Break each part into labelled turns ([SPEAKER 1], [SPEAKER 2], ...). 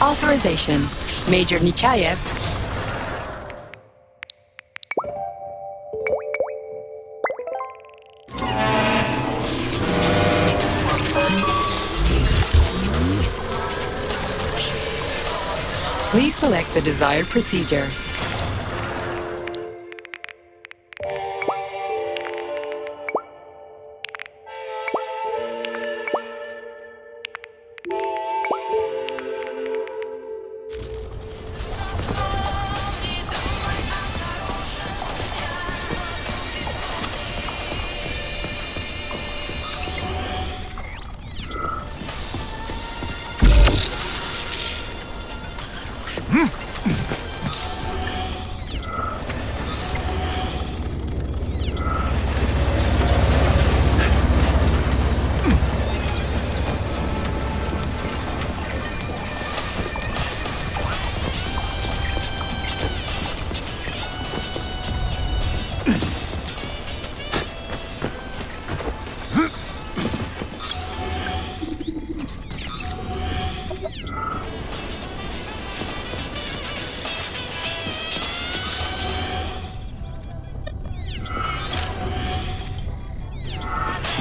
[SPEAKER 1] Authorization. Major Nechaev. Please select the desired procedure.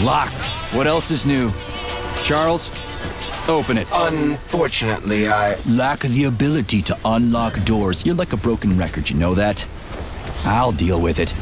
[SPEAKER 2] Locked. What else is new? Charles, open it.
[SPEAKER 3] Unfortunately, I...
[SPEAKER 2] Lack the ability to unlock doors. You're like a broken record, you know that? I'll deal with it.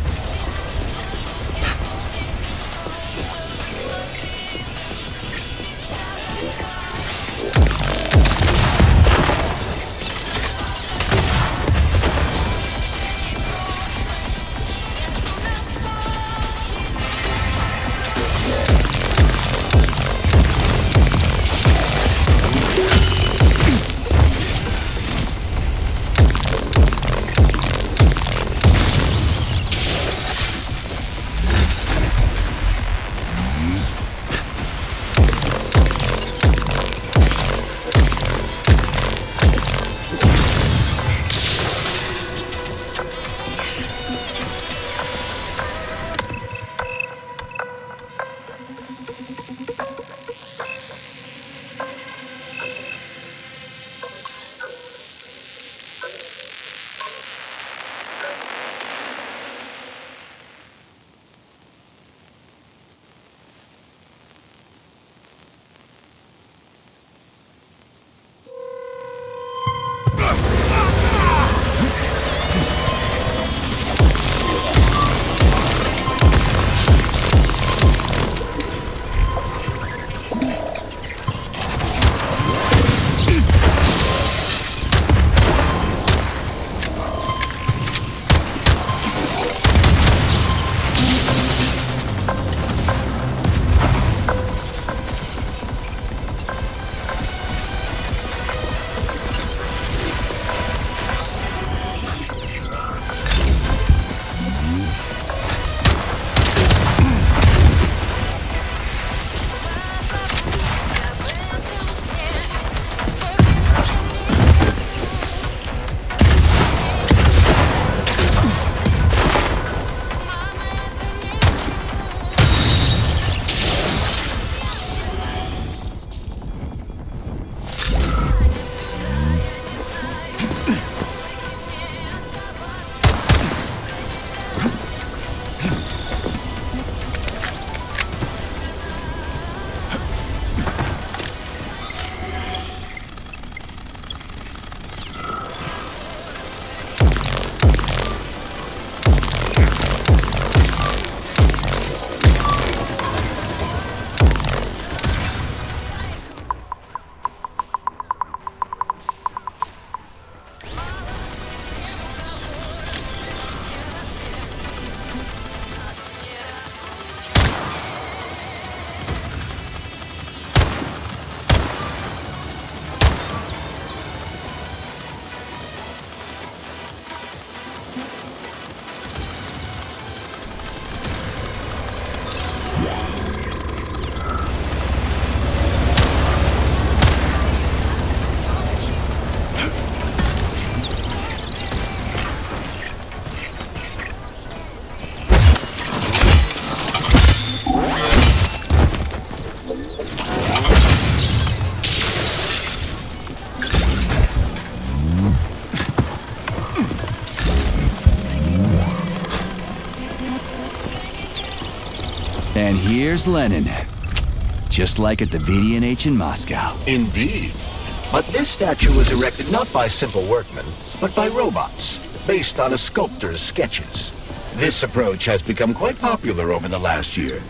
[SPEAKER 2] And here's Lenin. Just like at the VDNH in Moscow.
[SPEAKER 3] Indeed. But this statue was erected not by simple workmen, but by robots, based on a sculptor's sketches. This approach has become quite popular over the last year.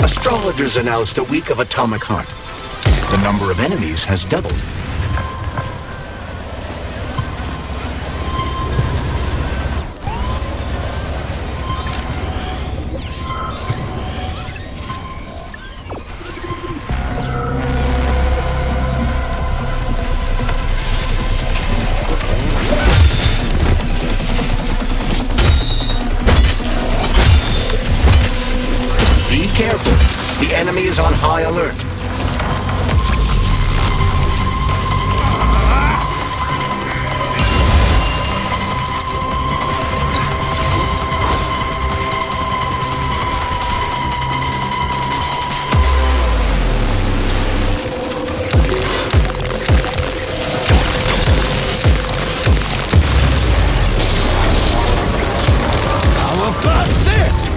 [SPEAKER 3] Astrologers announced a week of atomic heart. The number of enemies has doubled. Be careful. The enemy is on high alert.
[SPEAKER 2] How about this?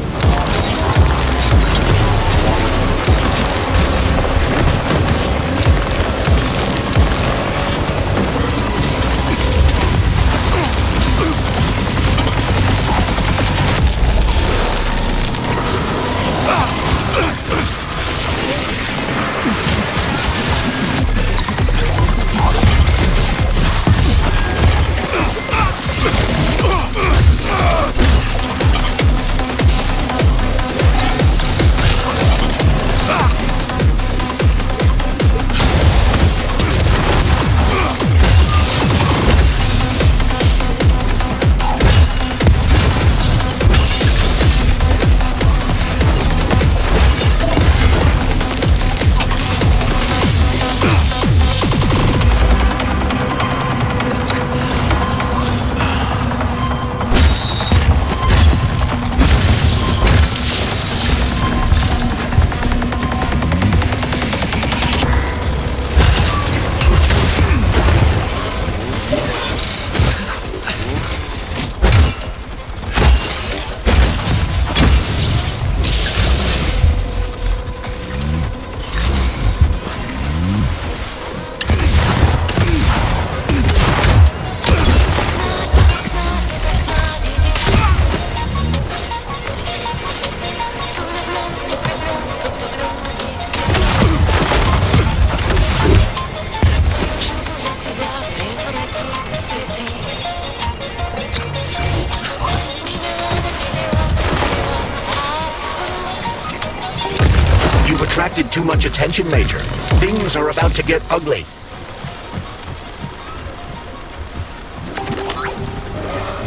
[SPEAKER 2] You've attracted too much attention, Major. Things are about to get ugly.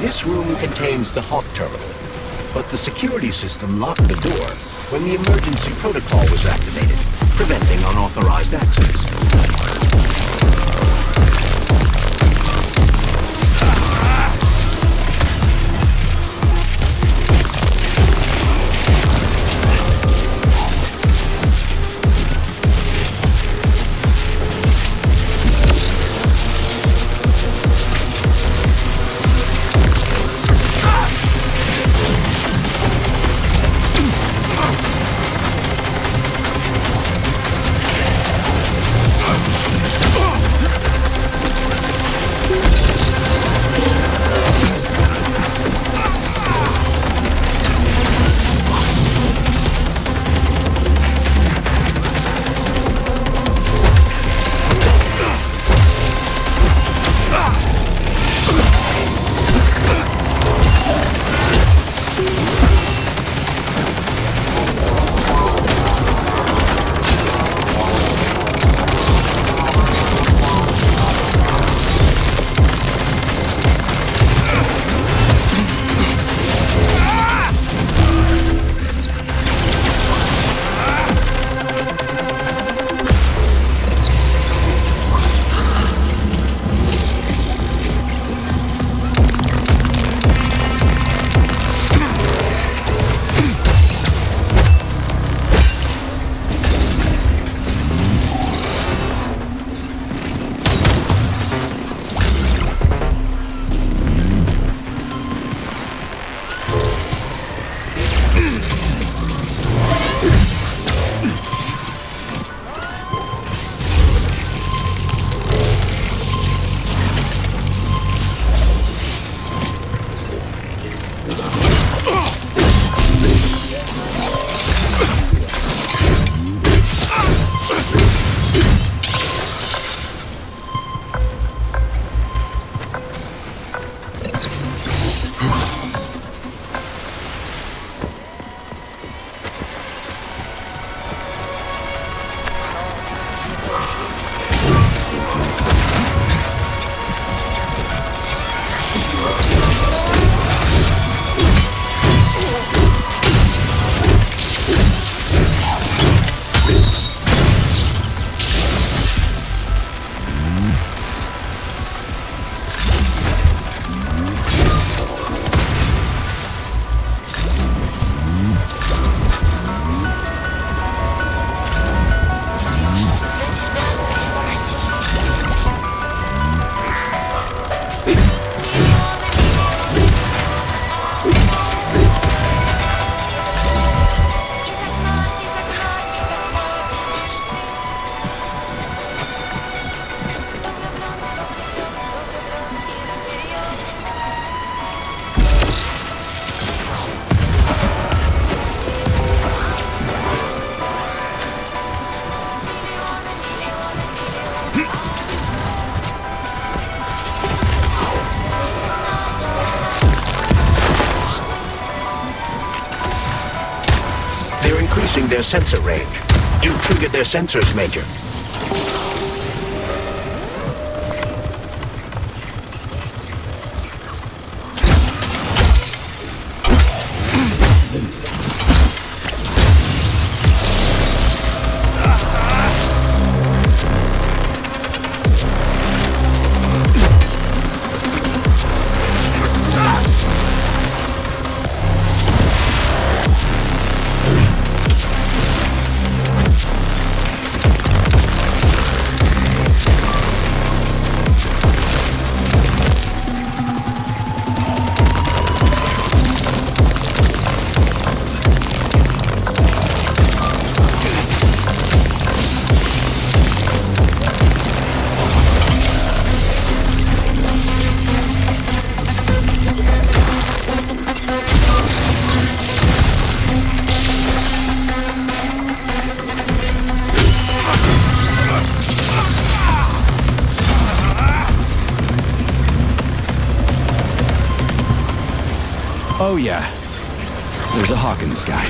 [SPEAKER 2] This room contains the Hawk terminal, but the security system locked the door when the emergency protocol was activated, preventing unauthorized access. increasing their sensor range. You've triggered their sensors, Major.
[SPEAKER 4] Oh yeah, there's a hawk in the sky.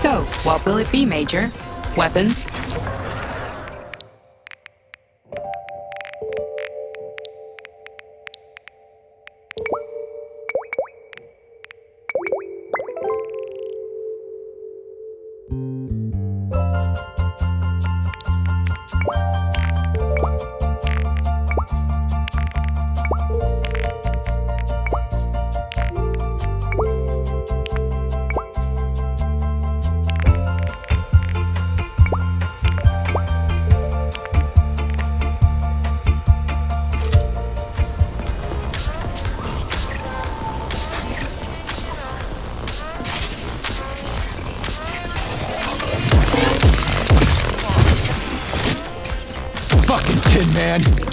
[SPEAKER 1] So, what will it be, Major? Weapons?
[SPEAKER 4] man.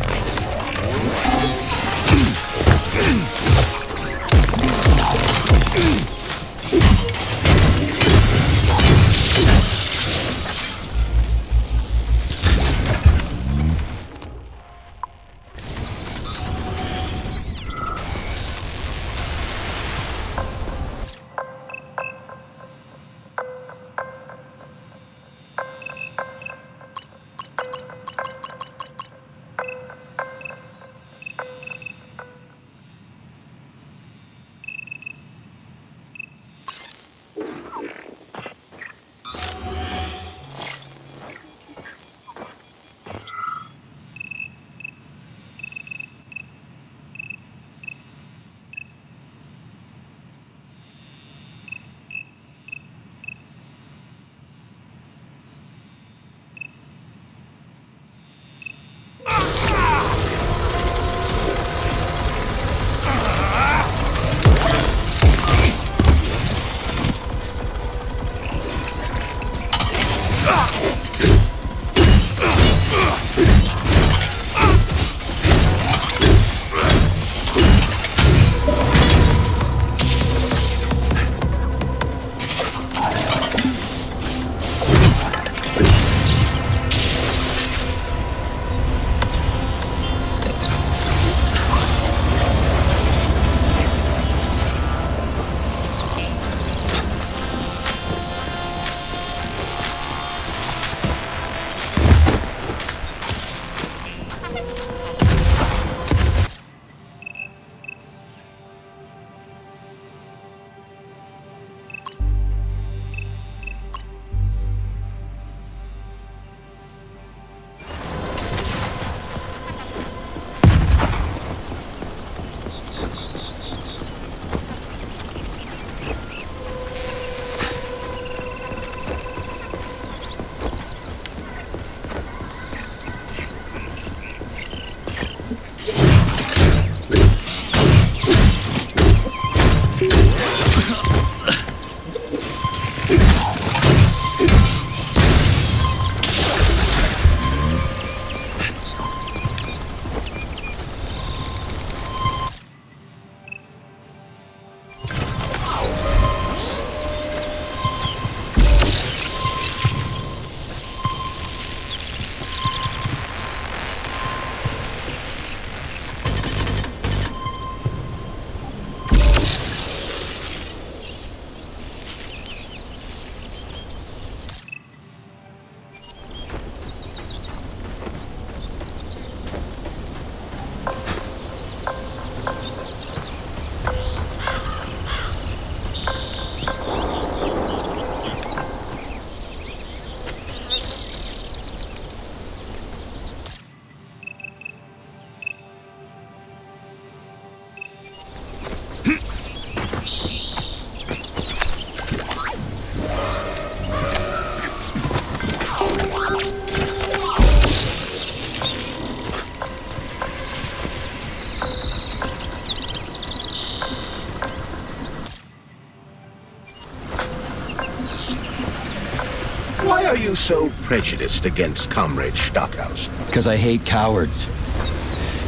[SPEAKER 3] Why are you so prejudiced against Comrade Stockhouse?
[SPEAKER 4] Because I hate cowards.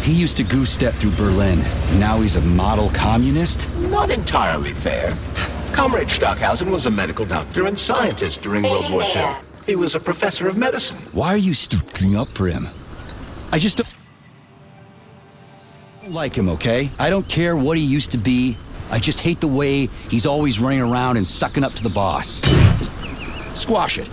[SPEAKER 4] He used to goose step through Berlin, and now he's a model communist?
[SPEAKER 3] Not entirely fair. Comrade Stockhausen was a medical doctor and scientist during World War II. He was a professor of medicine.
[SPEAKER 4] Why are you sticking up for him? I just don't like him, okay? I don't care what he used to be. I just hate the way he's always running around and sucking up to the boss. Just squash it.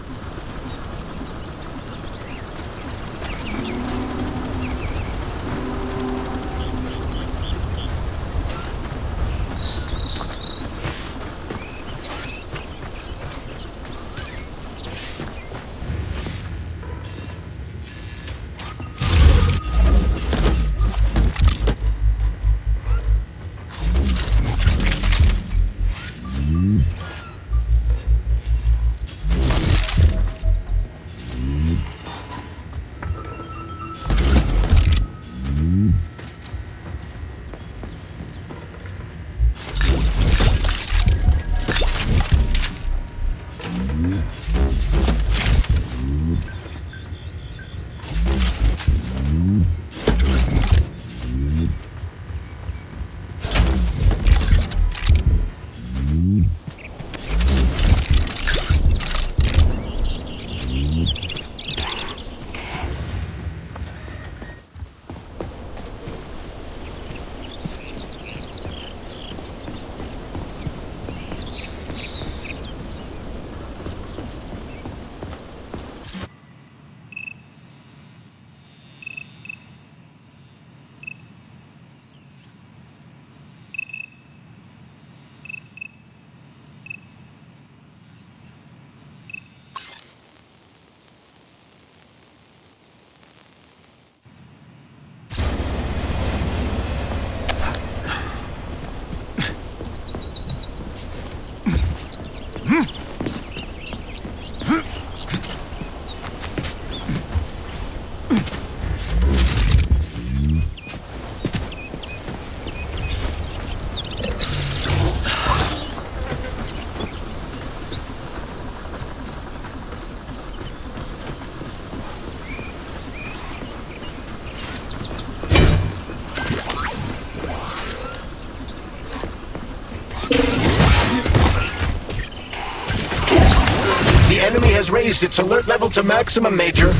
[SPEAKER 2] enemy has raised its alert level to maximum, Major.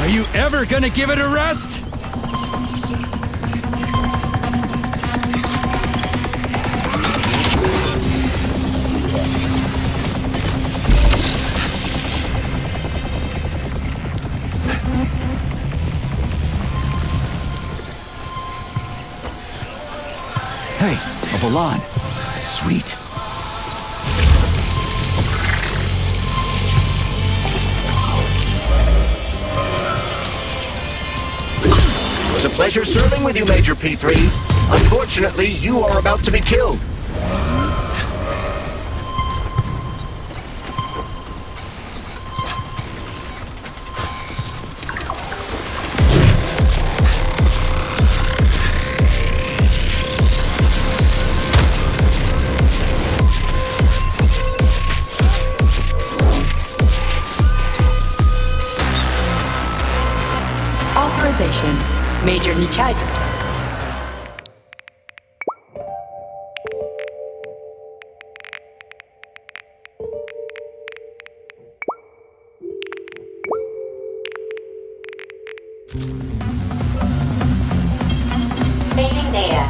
[SPEAKER 4] Are you ever gonna give it a rest? Hey, a Volan. Sweet.
[SPEAKER 2] It was a pleasure serving with you, Major P3. Unfortunately, you are about to be killed.
[SPEAKER 1] Authorization. Major Nechaev.
[SPEAKER 5] Saving data.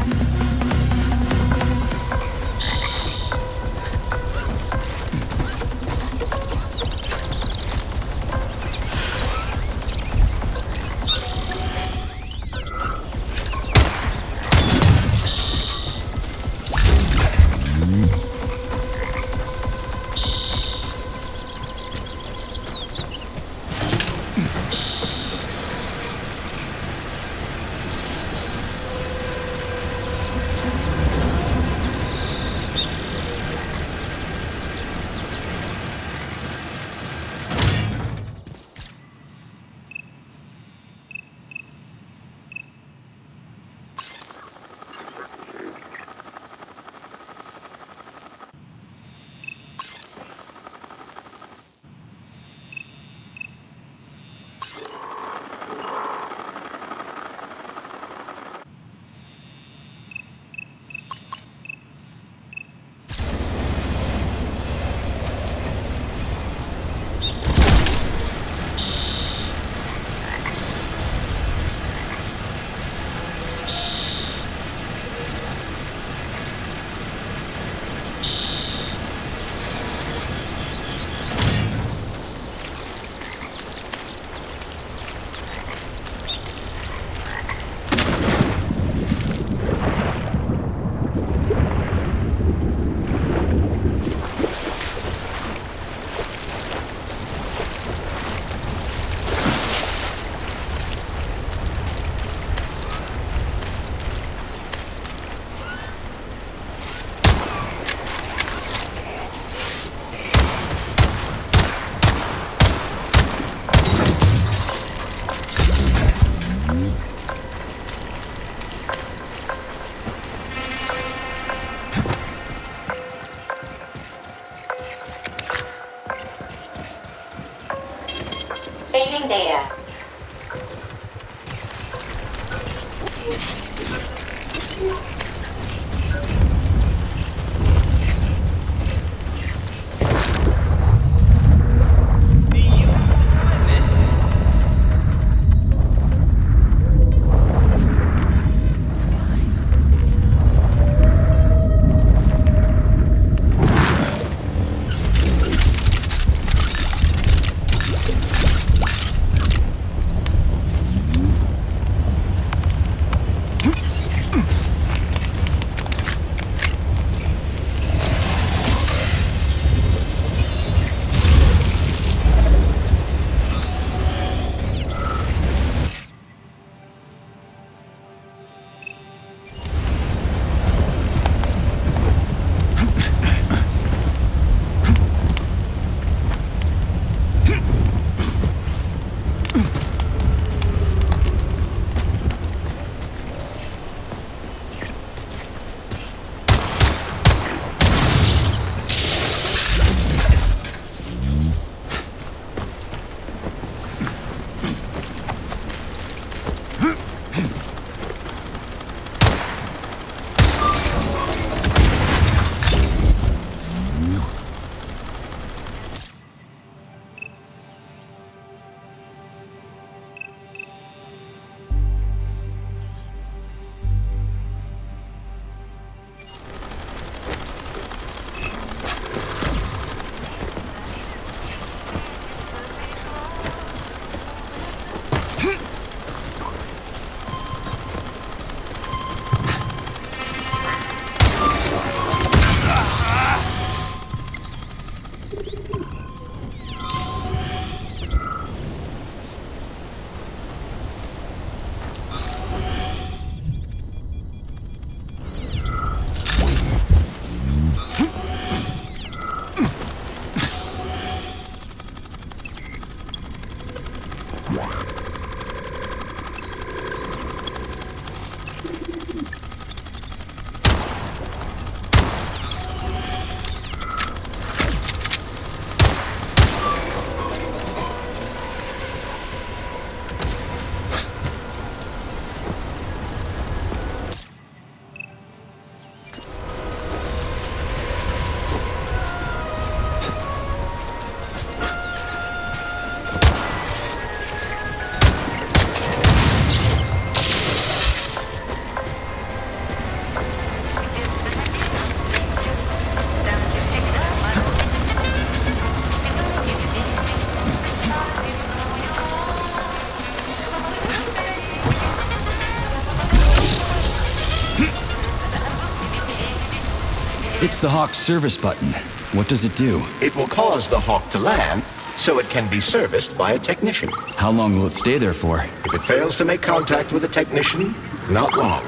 [SPEAKER 4] It's the Hawk's service button. What does it do?
[SPEAKER 3] It will cause the Hawk to land, so it can be serviced by a technician.
[SPEAKER 4] How long will it stay there for?
[SPEAKER 3] If it fails to make contact with a technician, not long.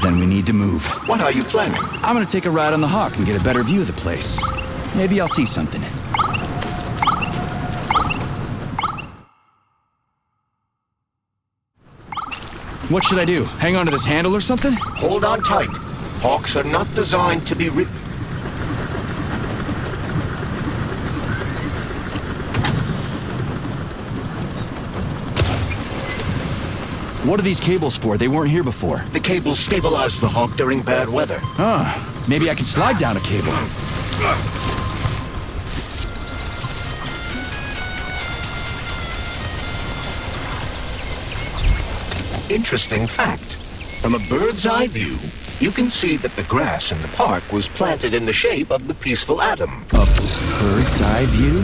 [SPEAKER 4] Then we need to move.
[SPEAKER 3] What are you planning?
[SPEAKER 4] I'm gonna take a ride on the Hawk and get a better view of the place. Maybe I'll see something. What should I do? Hang on to this handle or something?
[SPEAKER 3] Hold on tight. Hawks are not designed to be
[SPEAKER 4] What are these cables for? They weren't here before.
[SPEAKER 3] The cables stabilize the Hawk during bad weather.
[SPEAKER 4] Maybe I can slide down a cable.
[SPEAKER 3] Interesting fact. From a bird's eye view, you can see that the grass in the park was planted in the shape of the peaceful atom.
[SPEAKER 4] A bird's eye view?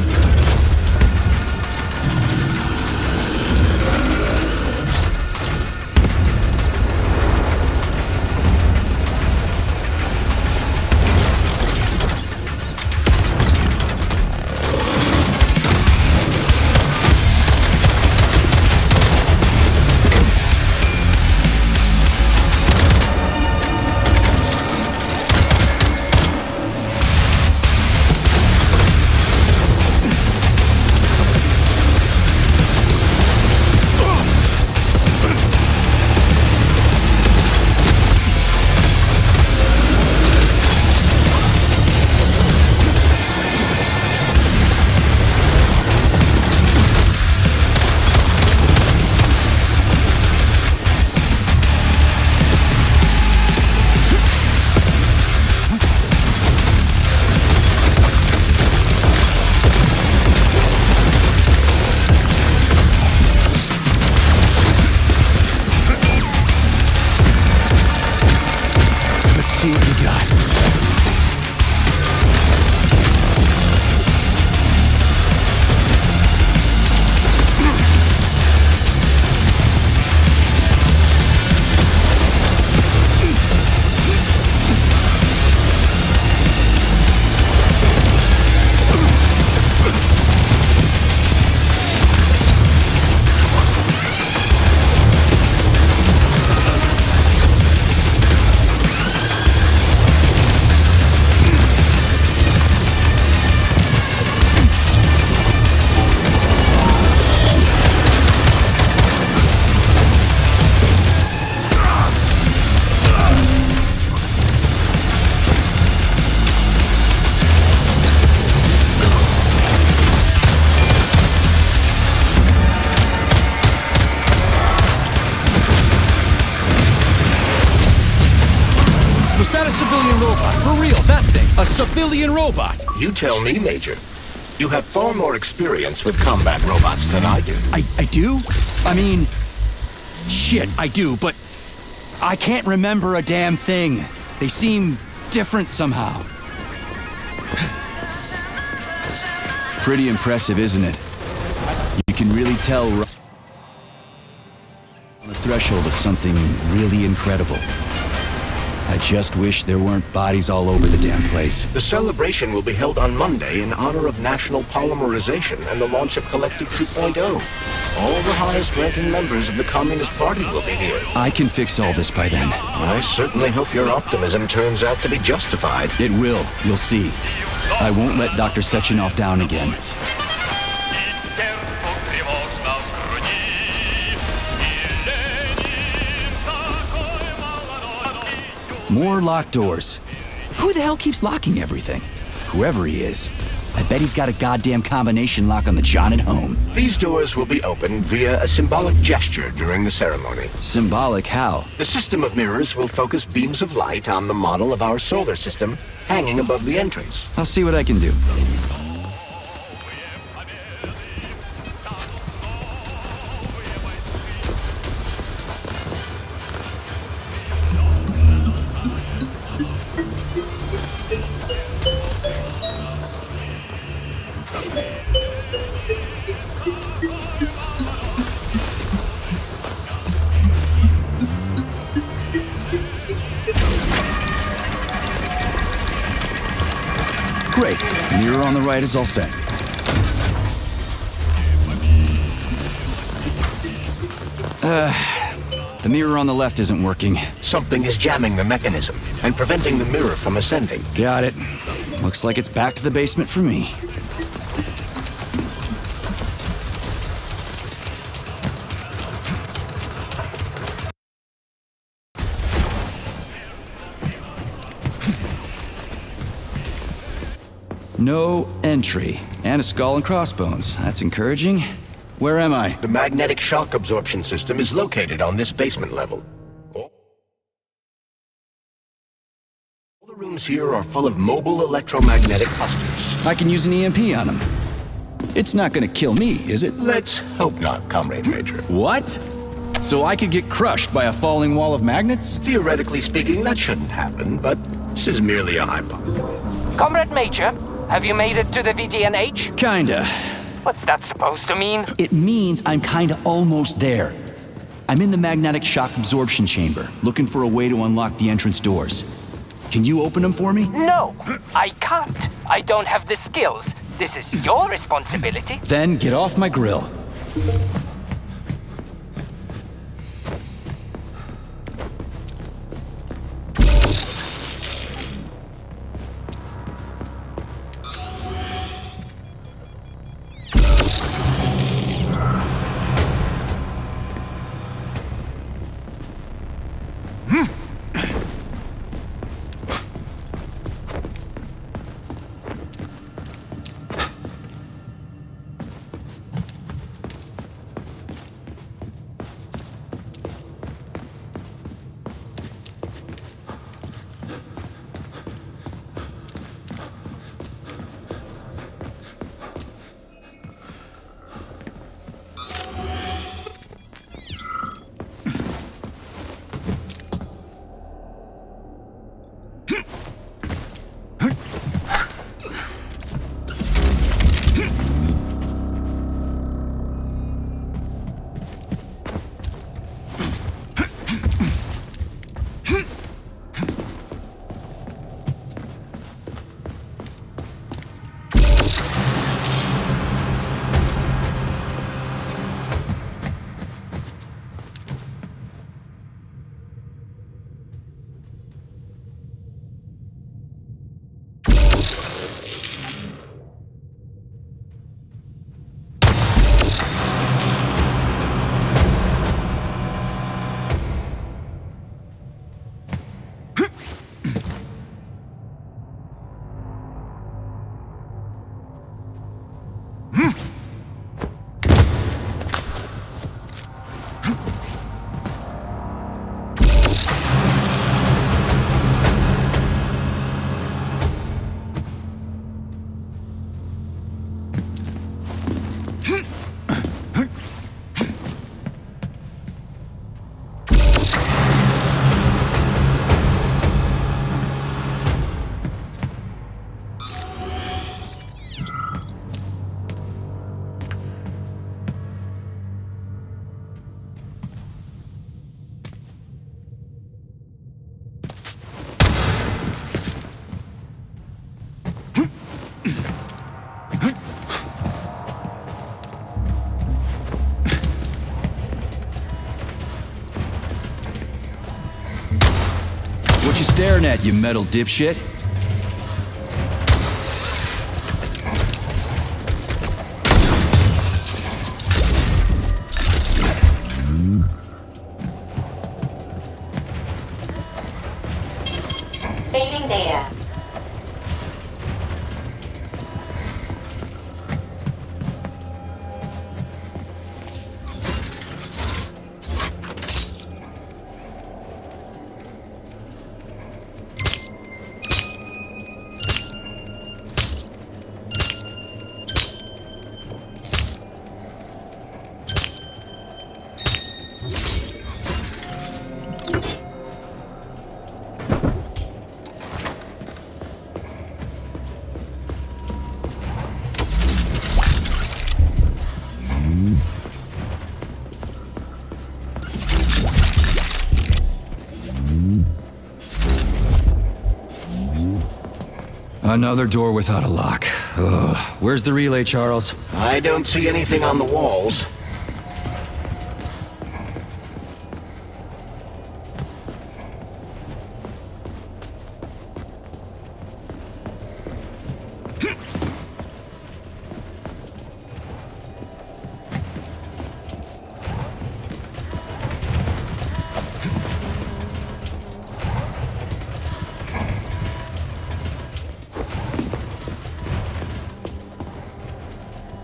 [SPEAKER 4] See what you got. Was that a civilian robot? For real, that thing. A civilian robot.
[SPEAKER 3] You tell me, Major. You have far more experience with combat robots than I do.
[SPEAKER 4] I do? I mean, shit, I do, but I can't remember a damn thing. They seem different somehow. Pretty impressive, isn't it? You can really tell on the threshold of something really incredible. I just wish there weren't bodies all over the damn place.
[SPEAKER 3] The celebration will be held on Monday in honor of National Polymerization and the launch of Collective 2.0. All the highest-ranking members of the Communist Party will be here.
[SPEAKER 4] I can fix all this by then.
[SPEAKER 3] I certainly hope your optimism turns out to be justified.
[SPEAKER 4] It will. You'll see. I won't let Dr. Sechenov down again. More locked doors. Who the hell keeps locking everything? Whoever he is. I bet he's got a goddamn combination lock on the John at home.
[SPEAKER 3] These doors will be opened via a symbolic gesture during the ceremony.
[SPEAKER 4] Symbolic how?
[SPEAKER 3] The system of mirrors will focus beams of light on the model of our solar system hanging above the entrance.
[SPEAKER 4] I'll see what I can do. Great. Mirror on the right is all set. The mirror on the left isn't working.
[SPEAKER 2] Something is jamming the mechanism and preventing the mirror from ascending.
[SPEAKER 4] Got it. Looks like it's back to the basement for me. No entry. And a skull and crossbones. That's encouraging. Where am I?
[SPEAKER 2] The magnetic shock absorption system is located on this basement level. All the rooms here are full of mobile electromagnetic clusters.
[SPEAKER 4] I can use an EMP on him. It's not gonna kill me, is it?
[SPEAKER 2] Let's hope not, Comrade Major.
[SPEAKER 4] What? So I could get crushed by a falling wall of magnets?
[SPEAKER 2] Theoretically speaking, that shouldn't happen, but this is merely a hypothesis.
[SPEAKER 5] Comrade Major, have you made it to the VDNH?
[SPEAKER 4] Kinda.
[SPEAKER 5] What's that supposed to mean?
[SPEAKER 4] It means I'm kinda almost there. I'm in the magnetic shock absorption chamber, looking for a way to unlock the entrance doors. Can you open them for me?
[SPEAKER 5] No, I can't. I don't have the skills. This is your responsibility.
[SPEAKER 4] Then get off my grill. What you staring at, you metal dipshit?
[SPEAKER 6] Saving data.
[SPEAKER 4] Another door without a lock. Ugh. Where's the relay, Charles?
[SPEAKER 3] I don't see anything on the walls.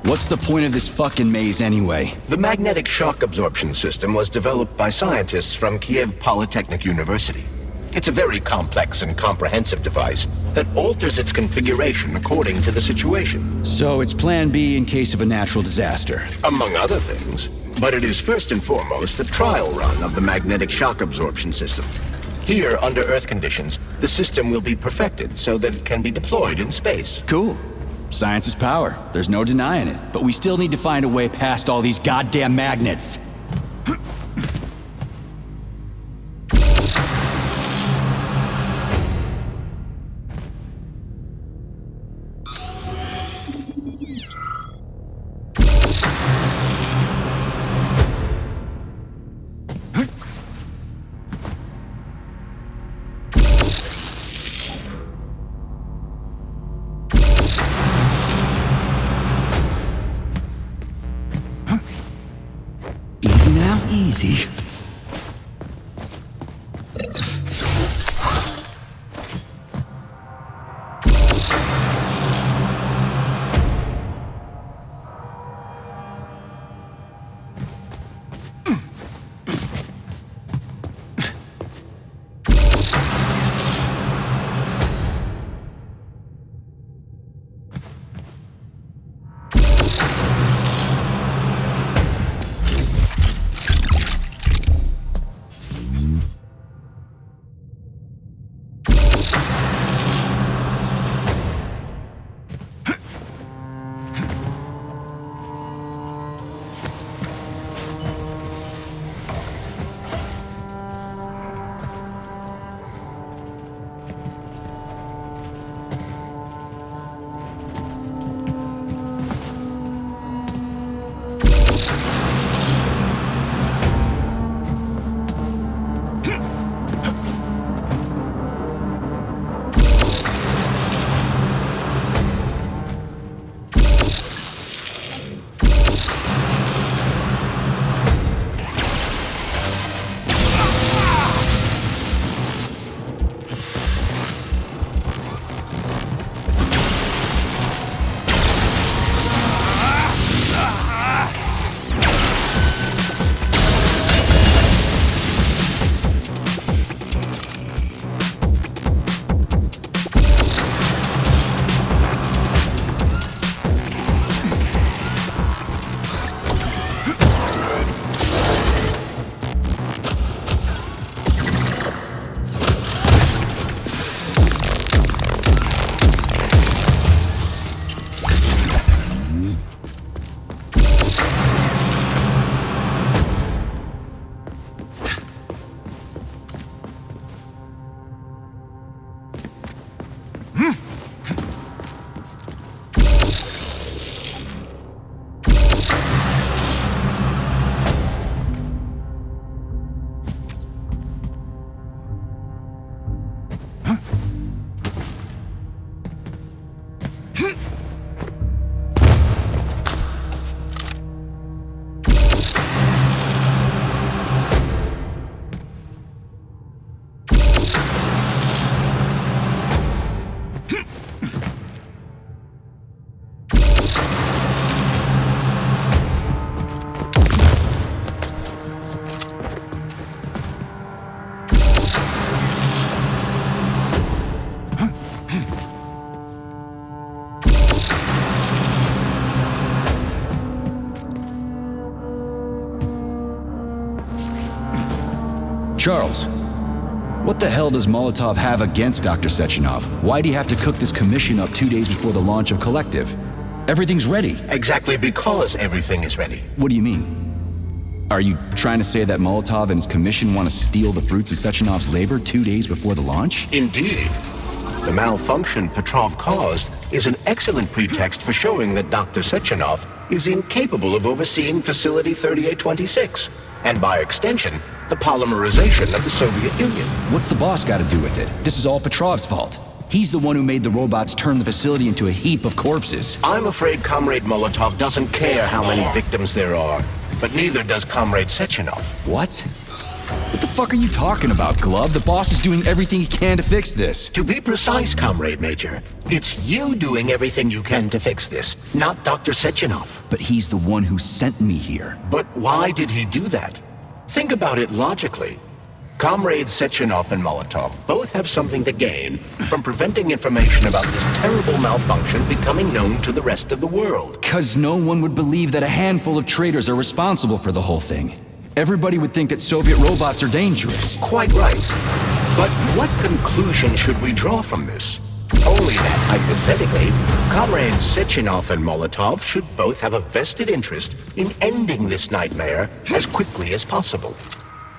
[SPEAKER 4] What's the point of this fucking maze anyway?
[SPEAKER 3] The magnetic shock absorption system was developed by scientists from Kiev Polytechnic University. It's a very complex and comprehensive device that alters its configuration according to the situation.
[SPEAKER 4] So it's plan B in case of a natural disaster.
[SPEAKER 3] Among other things. But it is first and foremost a trial run of the magnetic shock absorption system. Here, under Earth conditions, the system will be perfected so that it can be deployed in space.
[SPEAKER 4] Cool. Science is power. There's no denying it. But we still need to find a way past all these goddamn magnets. Easy now, easy. Charles, what the hell does Molotov have against Dr. Sechenov? Why'd he have to cook this commission up 2 days before the launch of Collective? Everything's ready.
[SPEAKER 3] Exactly because everything is ready.
[SPEAKER 4] What do you mean? Are you trying to say that Molotov and his commission want to steal the fruits of Sechenov's labor 2 days before the launch?
[SPEAKER 3] Indeed. The malfunction Petrov caused is an excellent pretext for showing that Dr. Sechenov is incapable of overseeing Facility 3826, and by extension, the polymerization of the Soviet Union.
[SPEAKER 4] What's the boss got to do with it? This is all Petrov's fault. He's the one who made the robots turn the facility into a heap of corpses.
[SPEAKER 3] I'm afraid Comrade Molotov doesn't care how many victims there are, but neither does Comrade Sechenov.
[SPEAKER 4] What? What the fuck are you talking about, Glove? The boss is doing everything he can to fix this.
[SPEAKER 3] To be precise, Comrade Major, it's you doing everything you can to fix this, not Dr. Sechenov.
[SPEAKER 4] But he's the one who sent me here.
[SPEAKER 3] But why did he do that? Think about it logically. Comrades Sechenov and Molotov both have something to gain from preventing information about this terrible malfunction becoming known to the rest of the world.
[SPEAKER 4] 'Cause no one would believe that a handful of traitors are responsible for the whole thing. Everybody would think that Soviet robots are dangerous.
[SPEAKER 3] Quite right. But what conclusion should we draw from this? Only that, hypothetically, Comrades Sechenov and Molotov should both have a vested interest in ending this nightmare as quickly as possible.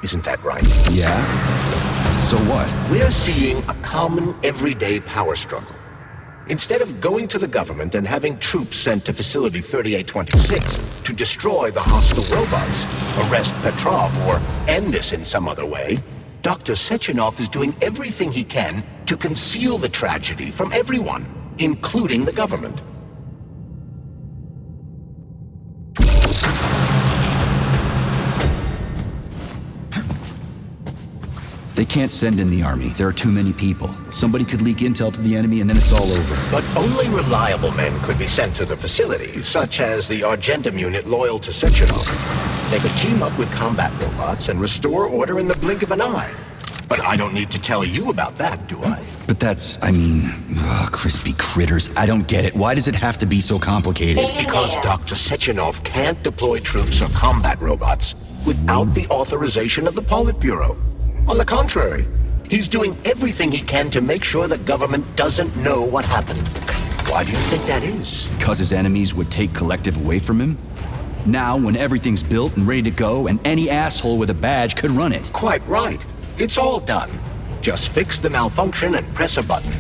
[SPEAKER 3] Isn't that right?
[SPEAKER 4] Yeah? So what?
[SPEAKER 3] We're seeing a common, everyday power struggle. Instead of going to the government and having troops sent to Facility 3826 to destroy the hostile robots, arrest Petrov, or end this in some other way, Dr. Sechenov is doing everything he can to conceal the tragedy from everyone, including the government.
[SPEAKER 4] They can't send in the army. There are too many people. Somebody could leak intel to the enemy and then it's all over.
[SPEAKER 3] But only reliable men could be sent to the facility, such as the Argentum unit loyal to Sechenov. They could team up with combat robots and restore order in the blink of an eye. But I don't need to tell you about that, do I?
[SPEAKER 4] But that's, crispy critters. I don't get it. Why does it have to be so complicated?
[SPEAKER 3] Because Dr. Sechenov can't deploy troops or combat robots without the authorization of the Politburo. On the contrary, he's doing everything he can to make sure the government doesn't know what happened. Why do you think that is?
[SPEAKER 4] 'Cause his enemies would take Collective away from him? Now, when everything's built and ready to go, and any asshole with a badge could run it.
[SPEAKER 3] Quite right. It's all done. Just fix the malfunction and press a button.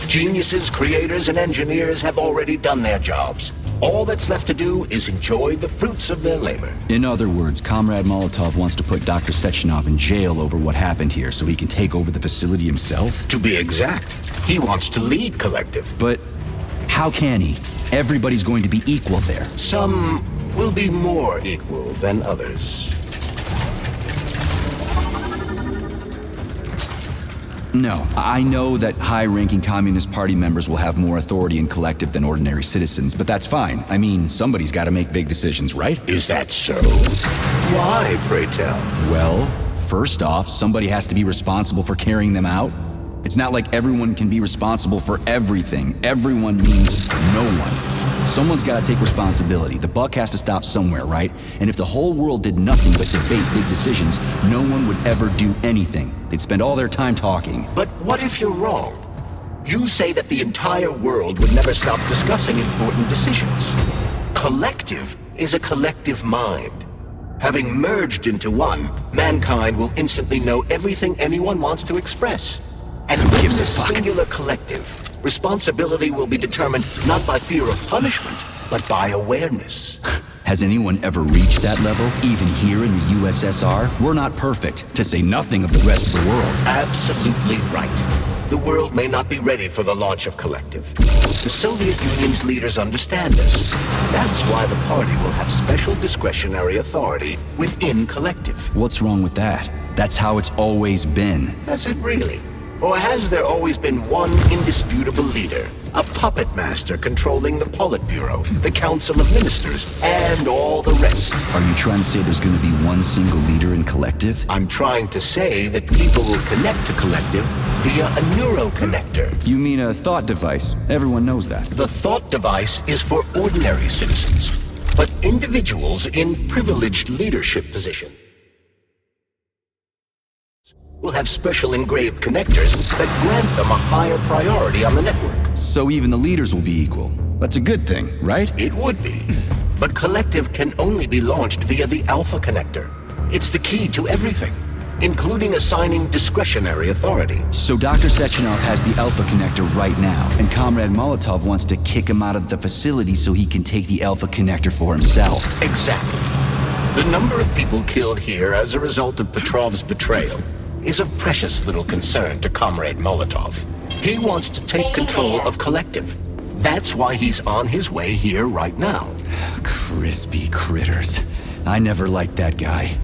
[SPEAKER 3] Geniuses, creators, and engineers have already done their jobs. All that's left to do is enjoy the fruits of their labor.
[SPEAKER 4] In other words, Comrade Molotov wants to put Dr. Sechenov in jail over what happened here so he can take over the facility himself?
[SPEAKER 3] To be exact, he wants to lead Collective.
[SPEAKER 4] But how can he? Everybody's going to be equal there.
[SPEAKER 3] Some will be more equal than others.
[SPEAKER 4] No, I know that high-ranking Communist Party members will have more authority in Collective than ordinary citizens, but that's fine. I mean, somebody's got to make big decisions, right?
[SPEAKER 3] Is that so? Why, pray tell?
[SPEAKER 4] Well, first off, somebody has to be responsible for carrying them out. It's not like everyone can be responsible for everything. Everyone means no one. Someone's got to take responsibility. The buck has to stop somewhere, right? And if the whole world did nothing but debate big decisions, no one would ever do anything. They'd spend all their time talking.
[SPEAKER 3] But what if you're wrong? You say that the entire world would never stop discussing important decisions. Collective is a collective mind. Having merged into one, mankind will instantly know everything anyone wants to express. And who gives a singular collective? Responsibility will be determined not by fear of punishment, but by awareness.
[SPEAKER 4] Has anyone ever reached that level, even here in the USSR? We're not perfect, to say nothing of the rest of the world.
[SPEAKER 3] Absolutely right. The world may not be ready for the launch of Collective. The Soviet Union's leaders understand this. That's why the party will have special discretionary authority within Collective.
[SPEAKER 4] What's wrong with that? That's how it's always been.
[SPEAKER 3] Has it really? Or has there always been one indisputable leader, a puppet master controlling the Politburo, the Council of Ministers, and all the rest?
[SPEAKER 4] Are you trying to say there's going to be one single leader in Collective?
[SPEAKER 3] I'm trying to say that people will connect to Collective via a neuroconnector.
[SPEAKER 4] You mean a thought device? Everyone knows that.
[SPEAKER 3] The thought device is for ordinary citizens, but individuals in privileged leadership positions will have special engraved connectors that grant them a higher priority on the network.
[SPEAKER 4] So even the leaders will be equal. That's a good thing, right?
[SPEAKER 3] It would be. But Collective can only be launched via the Alpha connector. It's the key to everything. including assigning discretionary authority.
[SPEAKER 4] So Dr. Sechenov has the Alpha Connector right now, and Comrade Molotov wants to kick him out of the facility so he can take the Alpha Connector for himself.
[SPEAKER 3] Exactly. The number of people killed here as a result of Petrov's betrayal is of precious little concern to Comrade Molotov. He wants to take control of Collective. That's why he's on his way here right now.
[SPEAKER 4] Crispy critters. I never liked that guy.